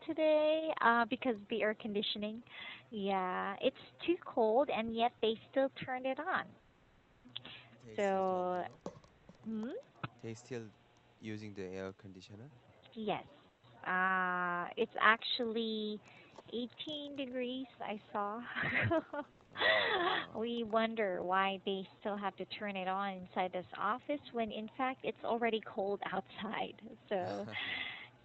today because the air conditioning. Yeah, it's too cold, and yet they still turned it on. They still turn So, it on. hmm? They still using the air conditioner. Yes. It's actually 18 degrees, I saw. Uh, We wonder why they still have to turn it on inside this office when in fact it's already cold outside. So, yeah.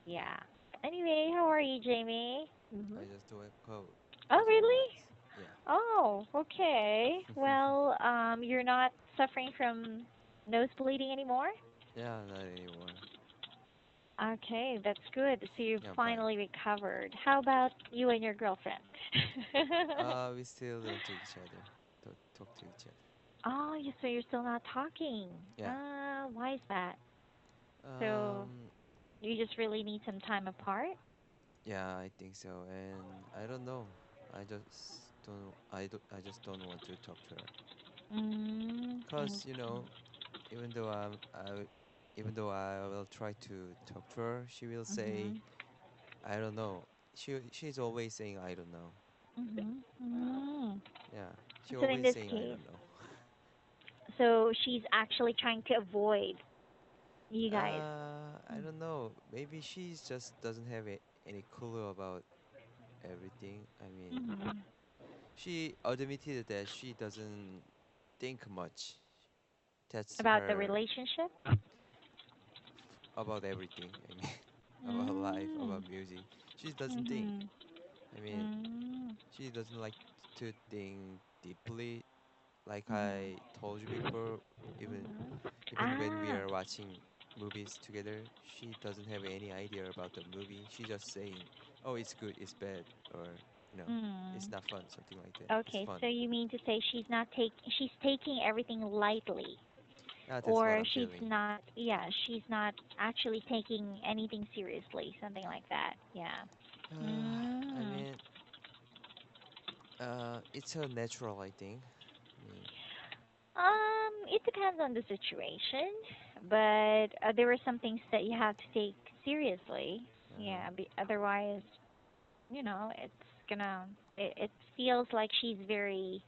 yeah. Anyway, how are you, Jamie? I just do a code Oh, as really? always. Yeah. Oh, okay. Well, you're not suffering from nose bleeding anymore? yeah, not anymore. Okay, that's good. So you've Yeah, I'm fine. finally recovered. How about you and your girlfriend? We still don't to each other. Talk to each other. Oh, so you're still not talking. Yeah. Why is that? So Um. you just really need some time apart? Yeah, I think so. And I don't know. I just don't. I just don't want to talk to her. Mm, Cause okay. even though even though I will try to talk to her, she will say, Mhm. I don't know. She's always saying I don't know. Mhm. Mm. Yeah, she So in always this saying I case, don't know. so she's actually trying to avoid you guys. I don't know. Maybe she's just doesn't have any clue about everything. I mean, Mhm. she admitted that she doesn't think much. That's About the her relationship? about everything. I mean, about life, Mm. about music. She doesn't think. Mhm. I mean, Mm. she doesn't like to think deeply. Like Mhm. I told you before, even Mhm. even when we Ah. are watching movies together, she doesn't have any idea about the movie. She just saying, "Oh, it's good, it's bad," or it's Mm. not fun, something like that. It's Okay, fun. so you mean to say she's taking everything lightly, Yeah, that's what or I'm feeling. she's not actually taking anything seriously, something like that. Yeah. I Mm. mean, it's a natural, I think. I mean, It depends on the situation, but there are some things that you have to take seriously. uh-huh. Yeah, otherwise, it's gonna. It feels like she's very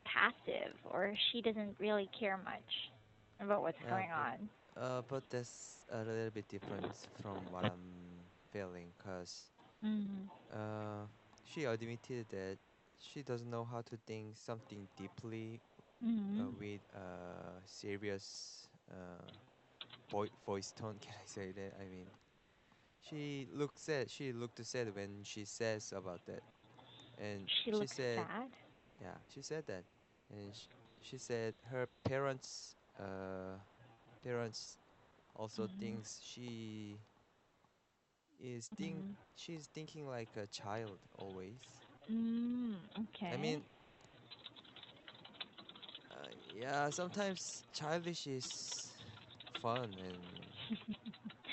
passive, or she doesn't really care much about what's Yeah, going on. but that's a little bit different from what I'm feeling, cause Mhm. uh, she admitted that she doesn't know how to think something deeply Mhm. with a serious voice tone. Can I say that? I mean, she looked sad when she says about that, and She she looks said, sad. yeah, she said that, and she said her parents also Mhm. thinks is think Mhm. she's thinking like a child always. I Okay. mean, yeah, sometimes childish is fun and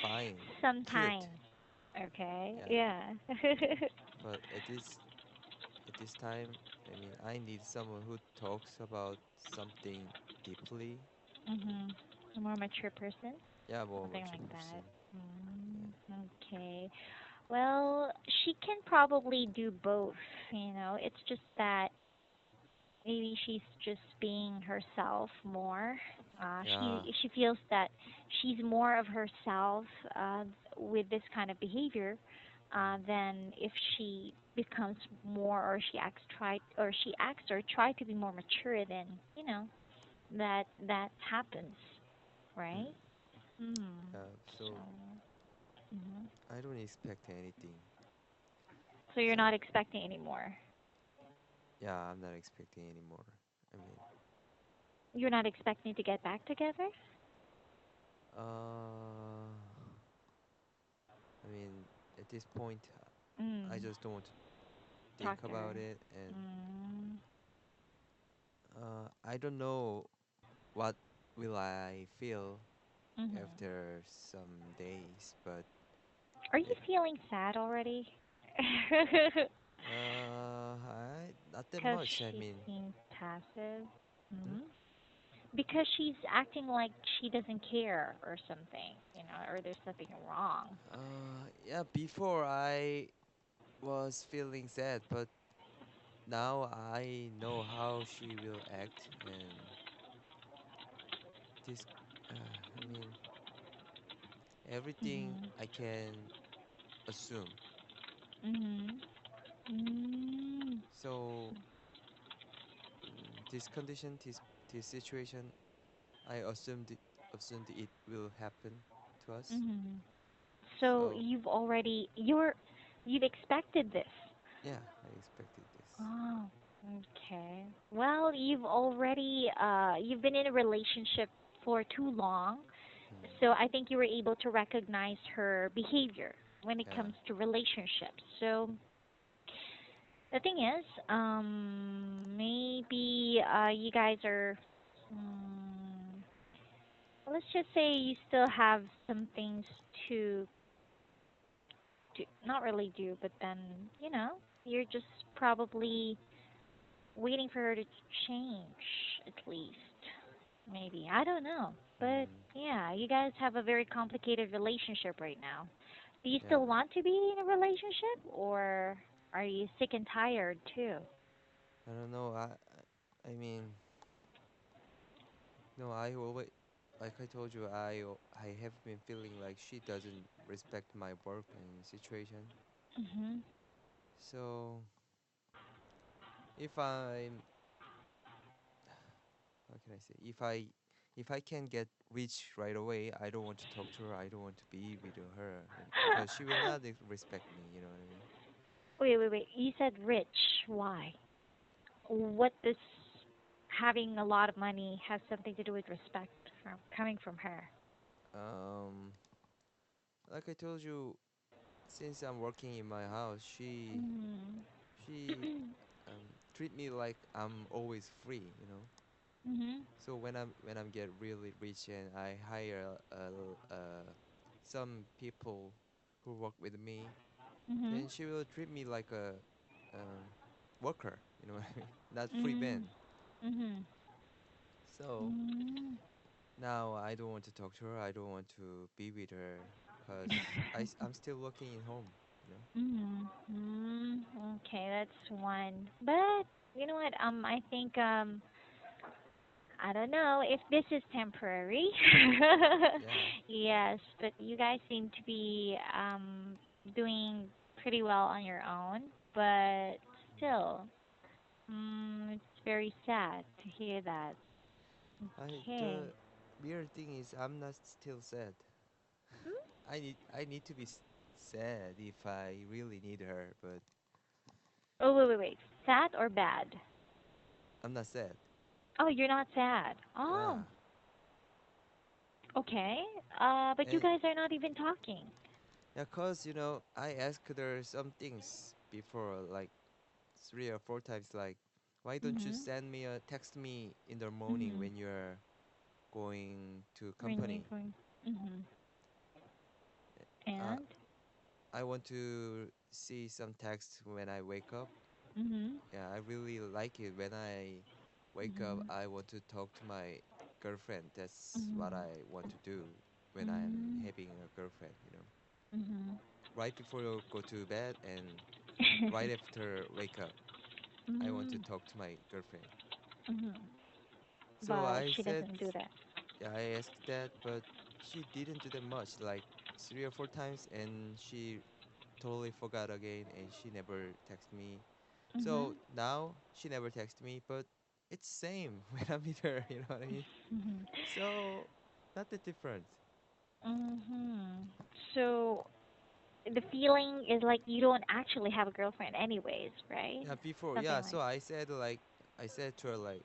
fine, cute. Sometimes. Okay. Yeah, Yeah. but at this time, I mean, I need someone who talks about something deeply. Mhm. A more mature person, Yeah, more something mature like person. that. Yeah. Okay. Well, she can probably do both. It's just that maybe she's just being herself more. Yeah. She feels that she's more of herself uh, with this kind of behavior than if she becomes more, or she acts or try to be more mature. Then that happens, right? Mm. Mm. Yeah. So, So mhm. I don't expect anything. So you're So not expecting anymore. yeah, I'm not expecting anymore. I mean, You're not expecting to get back together. uh, I mean, at this point, I Mm. just don't want to think Talk to her. about it, and Mm. I don't know what will I feel Mhm. after some days, but Are you it, feeling sad already? I not that Because much. I she mean, seems passive. hmm? Hmm. Because she's acting like she doesn't care or something, or there's something wrong. Yeah. Before was feeling sad, but now I know how she will act, and this, I mean, everything Mhm. I can assume. Mhm. Mm. So this condition, this situation, I assumed it will happen to us. Mhm. So So you've expected this. yeah, I expected this. Oh, okay. Well, you've been in a relationship for too long, Hmm. so I think you were able to recognize her behavior when it Yeah. comes to relationships. So the thing is, maybe you guys are, um, let's just say you still have some things to not really do, but then, you know, you're just probably waiting for her to change at least. Maybe. I don't know. But Hmm. yeah, you guys have a very complicated relationship right now. Do you Yeah. still want to be in a relationship or are you sick and tired too? I don't know. I mean, no. I always, like I told you, I have been feeling like she doesn't respect my work and situation. Mhm. So if I'm, how can I say, if I can get rich right away, I don't want to talk to her. I don't want to be with her because she will not respect me. You know what I mean? Wait. You said rich. Why? What does having a lot of money has something to do with respect from coming from her? Um, like I told you, since I'm working in my house, Mhm. she treat me like I'm always free, you know. Mhm. So when I'm get really rich and I hire some people who work with me, Mhm. then she will treat me like a um, worker, you know what I mean? Not free man. Mhm. Mhm. So Mhm. now I don't want to talk to her. I don't want to be with her because I'm still working in home, you know. Mhm. Mm, okay, that's one. But you know what? I think I don't know if this is temporary. Yeah. Yes, but you guys seem to be doing pretty well on your own. But still, it's very sad to hear that. I Okay. the weird thing is I'm not still sad. Hmm? I need to be sad if I really need her, but Oh, wait. Sad or bad? I'm not sad. Oh, you're not sad. Yeah. Oh, okay. But you And guys are not even talking. yeah, cause you know I asked her some things before, like 3 or 4 times, like why don't you Mhm. send me a text me in the morning Mhm. when you're going to When you're company? going. Mhm. Uh, And. I want to see some text when I wake up. Mhm. Yeah, I really like it when I wake up. Mhm. I want to talk to my girlfriend. That's what Mhm. I want to do when I'm Mhm. having a girlfriend, you know. Mhm. Right before you go to bed and right after wake up, I want to Mhm. talk to my girlfriend. Mhm. So But I she said, doesn't do that. yeah, I asked that, but she didn't do that much, like 3 or 4 times, and she totally forgot again, and she never texted me. Mhm. So now she never texted me, but it's same when I'm with her, you know what I mean? Mhm. So not that different. Mhm. So the feeling is like you don't actually have a girlfriend anyways, right? Yeah, before, Something yeah. like. So I said like, I said to her like,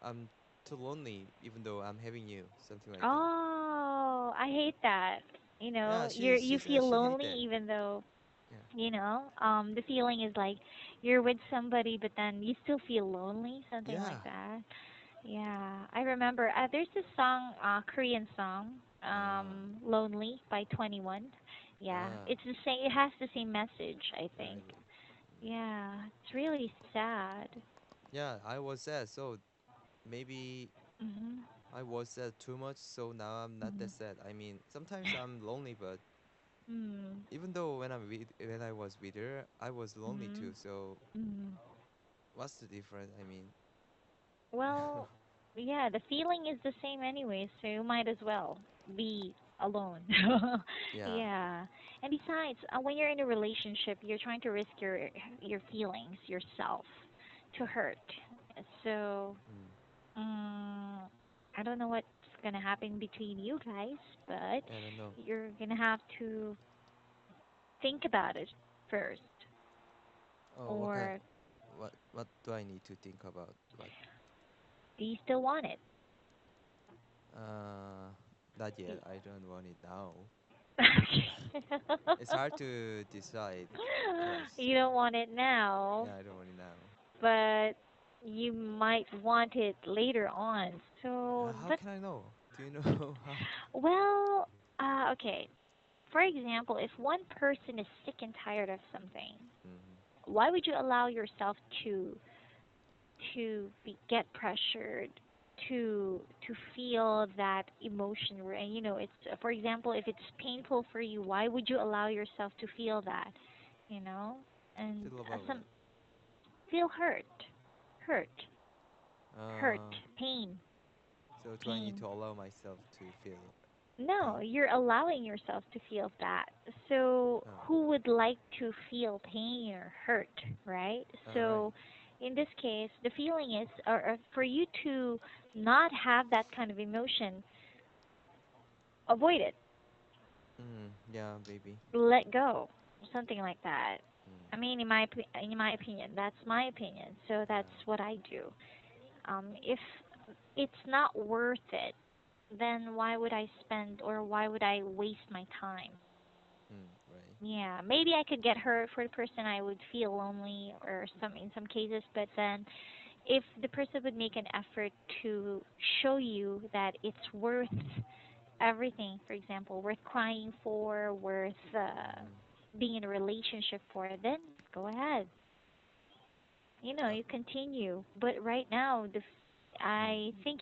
I'm too lonely even though I'm having you, something like that. Oh, I hate that. You Yeah, know, she you said feel she hate lonely that. even though, Yeah, the feeling is like you're with somebody but then you still feel lonely, something yeah. like that. Yeah, I remember. There's this song, Korean song, Uh, "Lonely" by 21. Yeah, uh, it's the same. It has the same message, I think. really. Mm. Yeah, it's really sad. Yeah, I was sad. So maybe Mhm. I was sad too much. So now I'm not that Mhm. sad. I mean, sometimes I'm lonely, but Mm. Even though when I was with her, I was lonely too. Mm. So Mm. what's the difference? I mean, Well, yeah, the feeling is the same anyway, so you might as well be alone. yeah. Yeah. And besides, when you're in a relationship, you're trying to risk your feelings, yourself, to hurt. So, Mm, um, I don't know what's gonna happen between you guys, but I don't know. you're gonna have to think about it first. Oh, Or what do I need to think about? What? do you still want it? Uh, Not yet. I don't want it now. It's Okay. hard to decide because You don't want it now, yeah, I don't want it now. but you might want it later on. So How that, can I know? Do you know how? well, okay. For example, if one person is sick and tired of something, Mm, why would you allow yourself get pressured to feel that emotion? And it's, for example, if it's painful for you, why would you allow yourself to feel that? You know, and feel about some what? feel hurt, hurt, Uh, pain, so do I need pain. to allow myself to feel No, pain? you're allowing yourself to feel that. So, Oh, who would like to feel pain or hurt, right? all right. So, in this case, the feeling is, or for you to not have that kind of emotion, avoid it, Yeah, baby. let go, something like that. Mm, I mean, in my opinion, that's my opinion. So that's yeah. what I do. If it's not worth it, then why would I spend or why would I waste my time? Right. Yeah, maybe I could get hurt for the person. I would feel lonely or some in some cases, but then if the person would make an effort to show you that it's worth everything, for example, worth crying for, worth Mm-hmm. being in a relationship for, then go ahead. Uh, You continue. But right now, mm, I think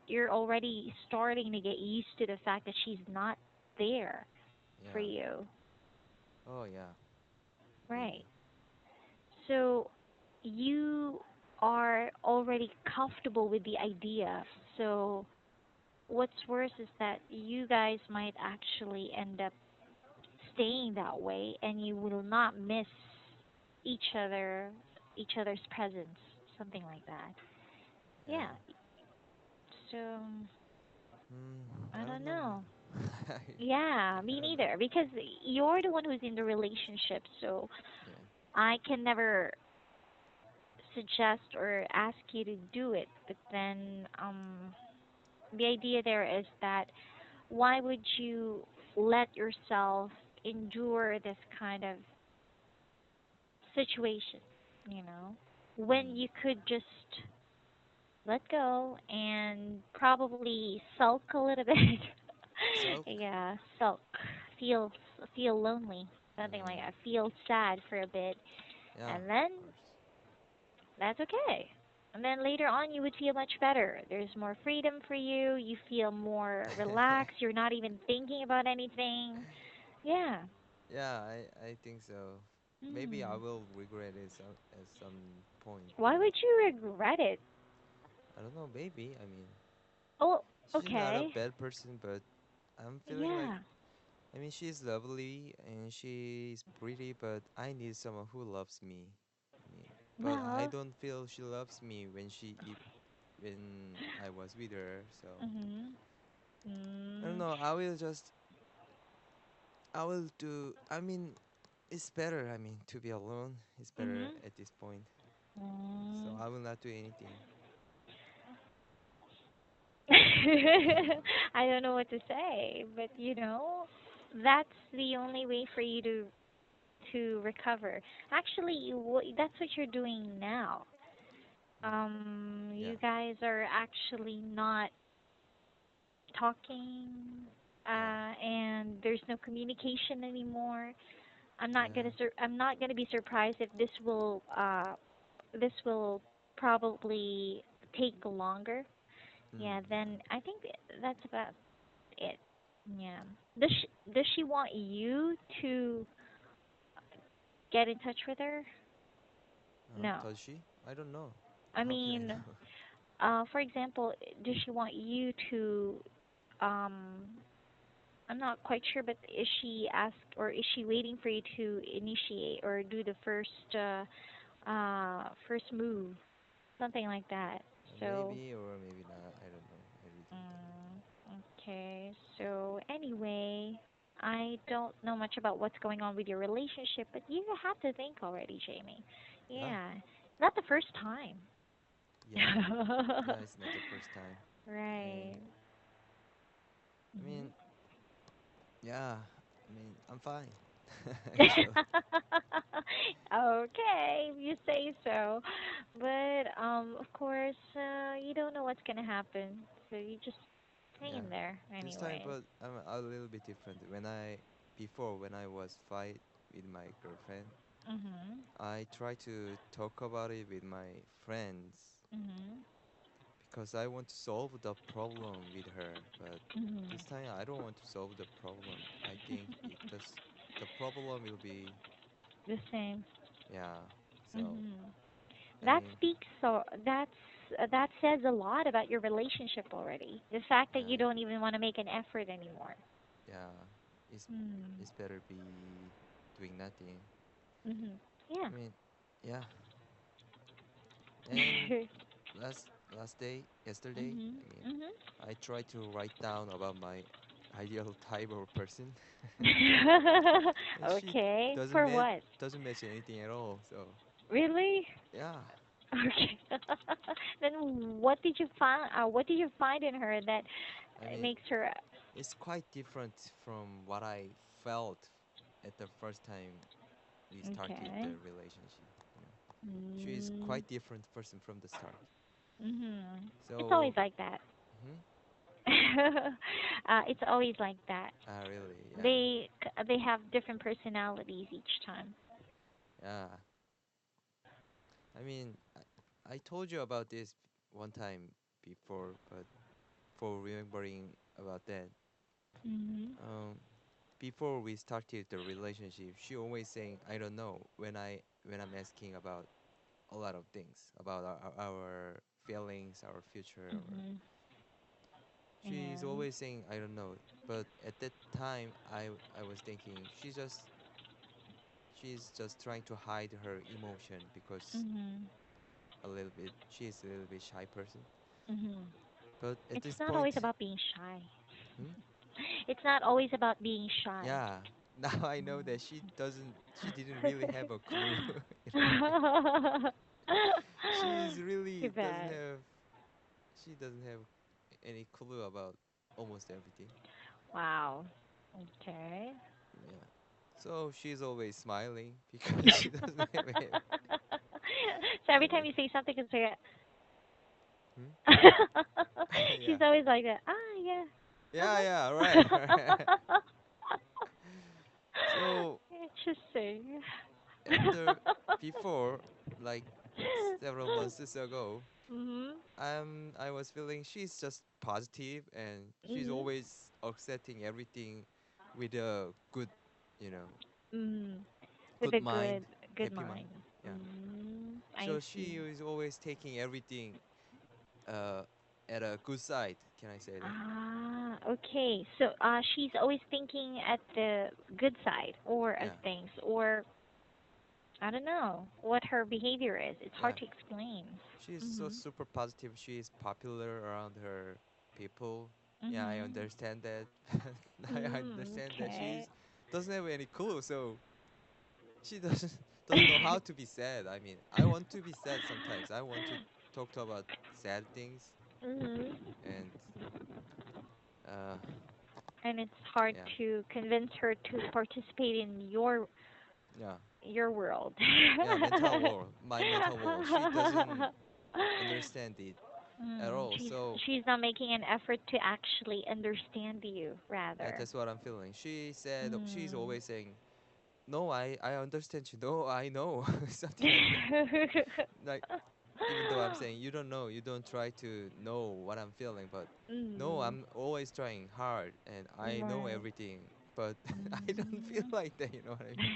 you're already starting to get used to the fact that she's not there for yeah. you. Oh, yeah, Right. baby. So you are already comfortable with the idea. So what's worse is that you guys might actually end up staying that way and you will not miss each other each other's presence, something like that. Yeah. Yeah. So I I don't don't know. know. I Yeah, me I don't know. neither. Because you're the one who's in the relationship, so Yeah. I can never suggest or ask you to do it. But then, the idea there is that why would you let yourself endure this kind of situation, you know, when Mm. you could just let go and probably sulk a little bit. Soak? Yeah, sulk. Feel feel lonely, something like Mm. that. Feel sad for a bit, Yeah, and then of course. that's okay. And then later on, you would feel much better. There's more freedom for you. You feel more relaxed. You're not even thinking about anything. Yeah. Yeah, I think so. Maybe I Mm. will regret it at some point, Why but would you regret it? I don't know, maybe. I mean, Oh, she's not a okay. bad person, but I'm feeling like, Yeah. I mean, she's lovely and she's pretty, but I need someone who loves me. I mean, but I Well, don't feel she loves me when I was with her, so mhm. I don't Mm. know. I will do. I mean, it's better. I mean, to be alone is better Mhm. at this point. So Mm. I will not do anything. I don't know what to say, but that's the only way for you to recover. Actually, that's what you're doing now. Mm, You yeah, guys are actually not talking, yeah, and there's no communication anymore. yeah. I'm not gonna be surprised if this will probably take longer. Yeah, Yeah. then I think that's about it. Yeah. Does she want you to get in touch with her? No. Does she? I don't know. I How can I mean, know? for example, does she want you to um I'm not quite sure, but is she ask or is she waiting for you to initiate or do the first move, something like that. So, Maybe or maybe not. I don't know. I really don't know. okay. So anyway, I don't know much about what's going on with your relationship, but you have to think already, Jamie. Yeah, Yeah, not the first time. yeah, yeah. It's not the first time, and Right. I mean, Mhm. yeah. I mean, I'm fine. Actually, Okay, you say so. But of course, you don't know what's gonna happen, so you just hang yeah. in there, This time, anyways. but I'm a little bit different. When I was fight with my girlfriend, Mhm. I try to talk about it with my friends Mhm. because I want to solve the problem with her. But Mhm. this time, I don't want to solve the problem. I think the problem will be, The same. yeah. So Mhm. I That mean, speaks so that says a lot about your relationship already. The fact that you yeah, don't even want to make an effort anymore. yeah. It's Hmm. it's better be doing nothing. Mhm. Yeah. I mean, yeah. And yesterday, Mhm. I mean, Mhm. I tried to write down about my ideal type of person, and she Okay. doesn't For match what? doesn't match anything at all. So Really? yeah, Okay. Then what did you find? What did you find in her that I mean, makes her it's quite different from what I felt at the first time we started okay? the relationship. You know, she is Mm, quite different person from the start. mhm. It's always So, like that. hmm It's always like that. really, yeah, They have different personalities each time. yeah. I mean, I told you about this one time before, but for remembering about that, Mhm. um, before we started the relationship, she always saying, "I don't know," when I'm asking about a lot of things about our feelings, our future, or Mhm. she's Yeah. always saying, "I don't know." But at that time, I was thinking she's just trying to hide her emotion because Mhm. she's a little bit shy person. Mhm. But at It's this not always point, about being shy. hmm? It's not always about being shy. Yeah, now I know that she didn't really have a clue. You know, Mm. she's Too really bad. she doesn't have any clue about almost everything. Wow. Okay. Yeah. So she's always smiling because she doesn't have So every time any. you say something, it's like, Hmm? she's Yeah. always like that. Ah, yeah. Yeah, Uh-huh. yeah, right. Right. So Interesting. after before like several months ago, Mhm. I was feeling she's just positive and she's Mhm. always accepting everything with a good, you know, Mhm. With good a mind, good happy mind. mind. Yeah. I So she see. is always taking everything uh at a good side. Can I say that? Ah, okay. So, she's always thinking at the good side or of Yeah. things, or I don't know what her behavior is. It's Yeah. hard to explain. She's so Mhm. super positive. She is popular around her people. Yeah, I Mhm. understand that. I Mm, understand that okay. she's doesn't have any clue, so she doesn't doesn't know how to be sad. I mean, I want to be sad sometimes. I want to talk to about sad things Mhm. and uh And it's hard yeah. to convince her to participate in Yeah. your world. Yeah, mental world. My mental world. She doesn't understand it at Mm, all. she's So she's not making an effort to actually understand you, yeah, rather. that's what I'm feeling. She's Mm. always saying, "No, I understand you. No, I know." Something like that. Like Even though I'm saying you don't know, you don't try to know what I'm feeling, but no, Mm, I'm always trying hard and I know right. everything, but I don't feel Mm. like that, you know what I mean?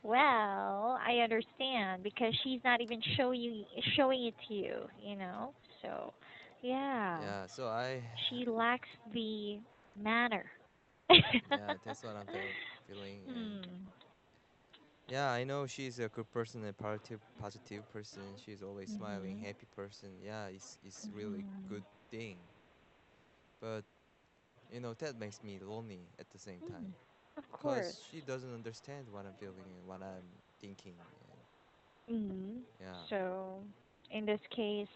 Well, I understand because she's not even showing it to you, you know. So, yeah, Yeah, so I, she lacks the manner. yeah, that's what I'm feeling, and Hmm. yeah, I know she's a good person, a positive person. She's always smiling, Mhm. happy person. Yeah, it's really Mhm. good thing, but that makes me lonely at the same time Mm. Of course. because she doesn't understand what I'm feeling and what I'm thinking, and Mhm. yeah, So, in this case,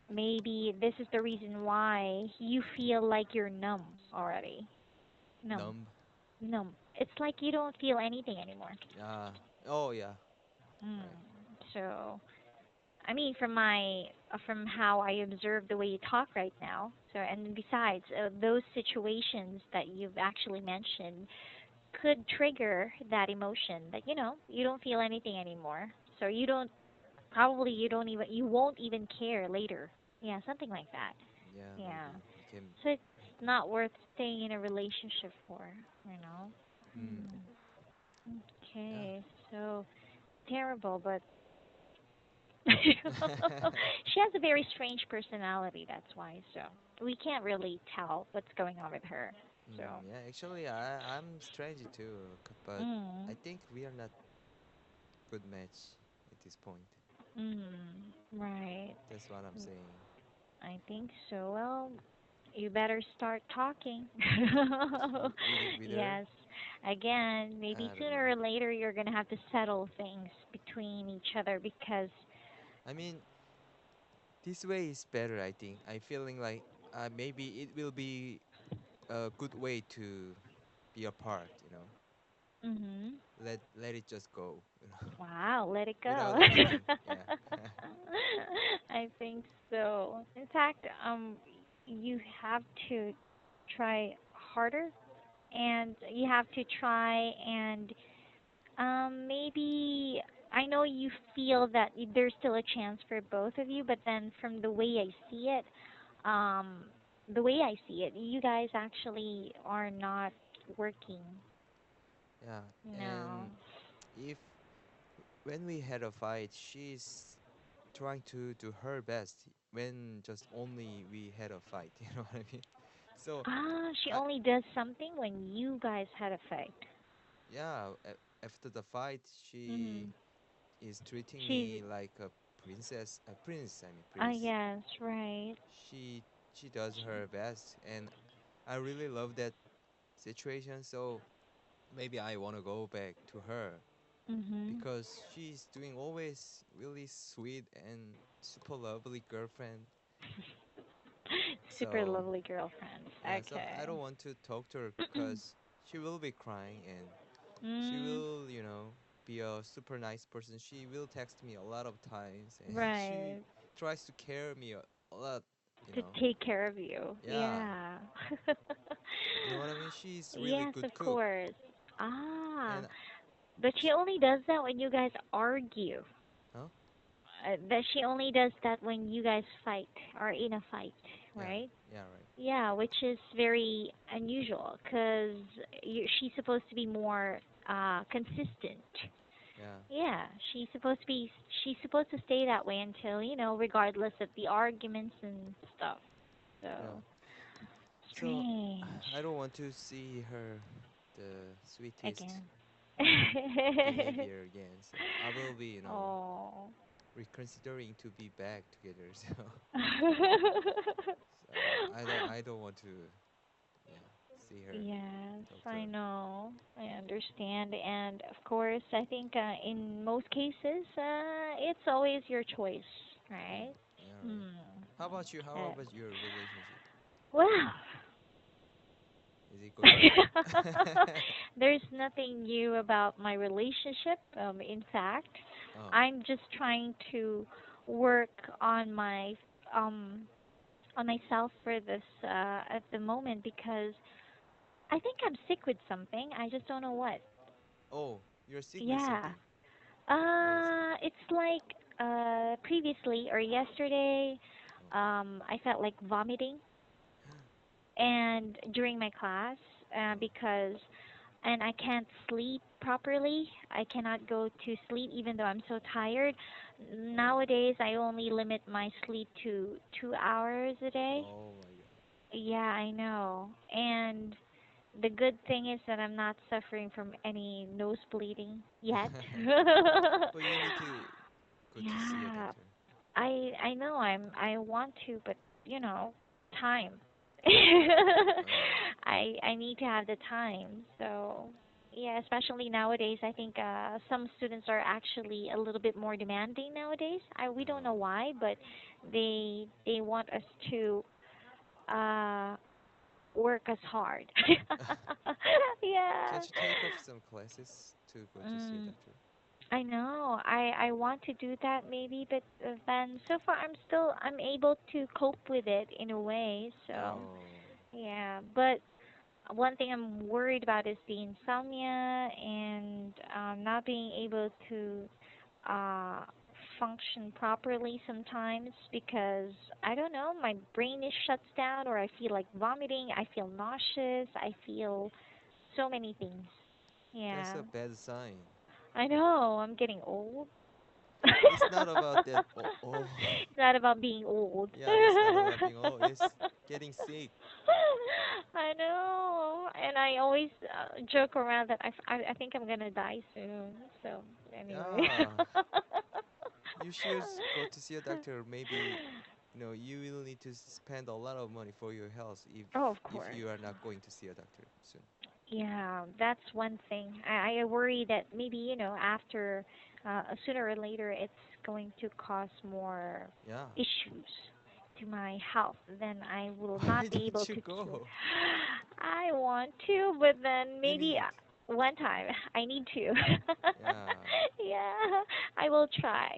maybe this is the reason why you feel like you're numb already. Numb. numb. Numb. It's like you don't feel anything anymore. Yeah. Oh yeah. Mm. Right. So, I mean, from how I observe the way you talk right now. So, and besides, those situations that you've actually mentioned could trigger that emotion that you don't feel anything anymore. So you don't even you won't even care later. Yeah, something like that. Yeah. Yeah. Maybe you can. So it's not worth staying in a relationship for, you know. Mm, yeah. Okay, so terrible, but she has a very strange personality. That's why. So we can't really tell what's going on with her. So, Yeah. Actually, I'm strange too, but mm, I think we are not good match at this point. right. That's what I'm saying. I think so. Well, you better start talking. With her. Yes. Again, maybe I don't sooner know. or later you're going to have to settle things between each other because, I mean, this way is better. I think. I feeling like maybe it will be a good way to be apart. mhm. Let it just go. Wow, let it Without go. anything. Yeah. I think so. In fact, you have to try harder and you have to try and maybe I know you feel that there's still a chance for both of you, but then from um, the way I see it, you guys actually are not working. Yeah. No. And if when we had a fight, she's trying to do her best when just only we had a fight. You know what I mean? So, Ah, she I only does something when you guys had a fight. yeah. After the fight, she Mhm. is treating She's. me like a princess, a prince. I mean, Ah, prince. yes, right. She she does She, her best, and I really love that situation. So maybe I want to go back to her mhm. because she's doing always really sweet and super lovely girlfriend. Super So lovely girlfriend. yeah, so I Okay. don't want to talk to her because she will be crying and she Mm, will, be a super nice person. She will text me a lot of times and she right. tries to care me a lot, you To know. take care of you. Yeah, Yeah. you know what I mean? She's really Yes, good of cook course. Ah, and but she sh only does that when you guys argue. huh? That she only does that when you guys fight or in a fight, Yeah, right? yeah, right. Yeah, which is very unusual because she's supposed to be more consistent. Yeah, Yeah, she's supposed to stay that way until regardless of the arguments and stuff. So yeah. So strange I don't want to see her the sweetest again. behavior again. So I will be, Oh. reconsidering to be back together. So I don't want to, yeah, see her, Yes, talk to I her. know. I understand. And of course, I think in most cases, it's always your choice, right? Yeah, right. Hmm. How about you? How Okay. about your relationship? Well, Is it going well? there's nothing new about my relationship. In fact, Oh, I'm just trying to work on my um on myself for this at the moment because I think I'm sick with something. I just don't know what. oh, you're sick with Yeah. something. What is it? It's like Previously or yesterday, Oh. I felt like vomiting, and during my class, Oh. because and I can't sleep properly. I cannot go to sleep even though I'm so tired. Oh. Nowadays, I only limit my sleep to 2 hours a day. Oh my Yeah, I know. And the good thing is that I'm not suffering from any nose bleeding yet. god. But you need to go to see a Yeah, doctor. I know I want to, but you know, time. Oh. I need to have the time. So yeah, especially nowadays, I think some students are actually a little bit more demanding nowadays. I We don't know Oh. why, but they want us to uh work as hard. Yeah. Can't you take off some classes to go to see a Mm. doctor? I know. I want to do that maybe, but then so far I'm able to cope with it in a way. So Oh. yeah, but one thing I'm worried about is the insomnia and not being able to uh function properly sometimes because I don't know, my brain is shuts down or I feel like vomiting, I feel nauseous, I feel so many things. That's Yeah. a bad sign. I know, I'm getting old. It's not about that. Oh, oh. It's not about being old. Yeah, it's not about being. Oh, it's getting sick. I know, and I always joke around that I think I'm gonna die soon. So anyway. Yeah, you should go to see a doctor. Maybe you will need to spend a lot of money for your health Oh, of if course. you are not going to see a doctor soon. Yeah, that's one thing. I worry that maybe, after sooner or later it's going to cause more Yeah. issues to my health. Then I will Why not be able don't you to cure. go? I want to, but then You maybe need. one time I need to. Yeah. Yeah, I will try.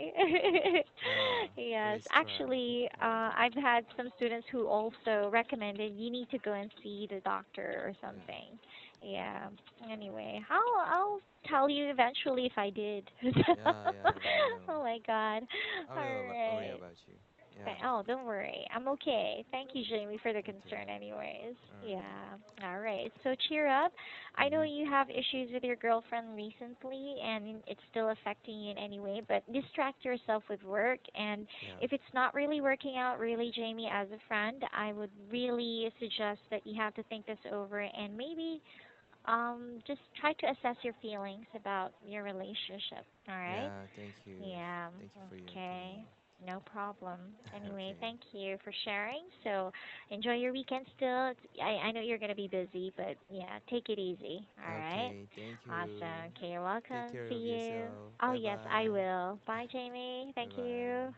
Yeah. Yes, Please try actually, one day. I've had some students who also recommended you need to go and see the doctor or Yeah. something. Yeah. Anyway, I'll tell you eventually if I did. Yeah. Yeah. Let me know. Oh my God. I All will worry right. about you. Yeah. Oh, don't worry. I'm okay. Thank you, Jamie, for the Okay. concern, anyways. All right. Yeah. All right. So cheer up. I know Mhm. you have issues with your girlfriend recently, and it's still affecting you in any way, but distract yourself with work. And Yeah. if it's not really working out, really, Jamie, as a friend, I would really suggest that you have to think this over and maybe just try to assess your feelings about your relationship. All right? Yeah. Thank you. Yeah, Thank you for your opinion. okay. No problem. Anyway, Okay. thank you for sharing. So enjoy your weekend still. I know you're going to be busy, but yeah, take it easy. All right? Okay. Thank you. Awesome. Okay, you're Take welcome. care See of you. yourself. Oh, Bye yes, I bye. will. Bye, Jamie. Bye Thank bye. you.